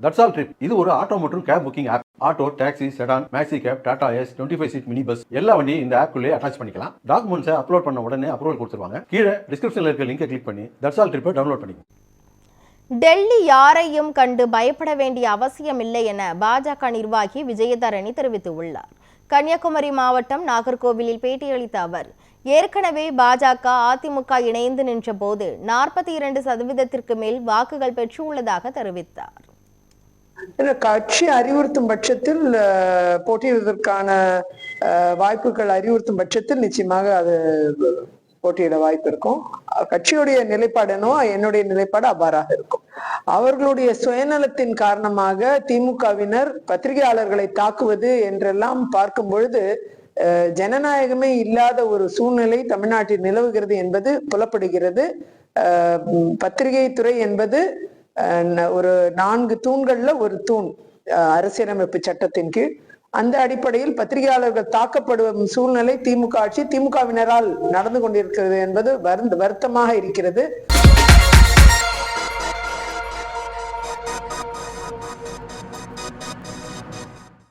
That's all trip இது ஒரு auto மற்றும் cab booking app. Auto, taxi, sedan, maxi cab, Tata Ace, 25 seat mini bus எல்லா வண்டியும் இந்த ஆப்குள்ளே அட்டாச் பண்ணிக்கலாம். டாக்குமெண்ட்ஸை அப்லோட் பண்ண உடனே அப்ரூவல் கொடுத்துருவாங்க. கீழே டிஸ்கிரிப்ஷன்ல இருக்க லிங்கை கிளிக் பண்ணி தட்ஸ் ஆல் ட்ரிப்பை டவுன்லோட் பண்ணிக்கோங்க. டெல்லி யாரையும் கண்டு பயப்பட வேண்டிய அவசியமில்லை என பாஜக நிர்வாகி விஜயதரணி தெரிவித்துள்ளார். கன்னியாகுமரி மாவட்டம் நாகர்கோவிலில் பேட்டியளித்த அவர், ஏற்கனவே பாஜக அதிமுக இணைந்து நின்ற போது 42% மேல் வாக்குகள் பெற்றுள்ளதாக தெரிவித்தார். கட்சி அறிவுறுத்தும் பட்சத்தில் போட்டியிடுவதற்கான வாய்ப்புகள் அறிவுறுத்தும் பட்சத்தில் நிச்சயமாக அது போட்டியிட வாய்ப்பு இருக்கும். கட்சியுடைய நிலைப்பாடு என்னுடைய நிலைப்பாடு அவ்வாறாக இருக்கும். அவர்களுடைய சுயநலத்தின் காரணமாக திமுகவினர் பத்திரிகையாளர்களை தாக்குவது என்றெல்லாம் பார்க்கும் பொழுது ஜனநாயகமே இல்லாத ஒரு சூழ்நிலை தமிழ்நாட்டில் நிலவுகிறது என்பது புலப்படுகிறது. பத்திரிகை துறை என்பது ஒரு 4 தூண்கள்ல ஒரு தூண் அரசியலமைப்பு சட்டத்தின் கீழ். அந்த அடிப்படையில் பத்திரிகையாளர்கள் தாக்கப்படும் சூழ்நிலை திமுக ஆட்சி திமுகவினரால் நடந்து கொண்டிருக்கிறது என்பது வருத்தமாக இருக்கிறது.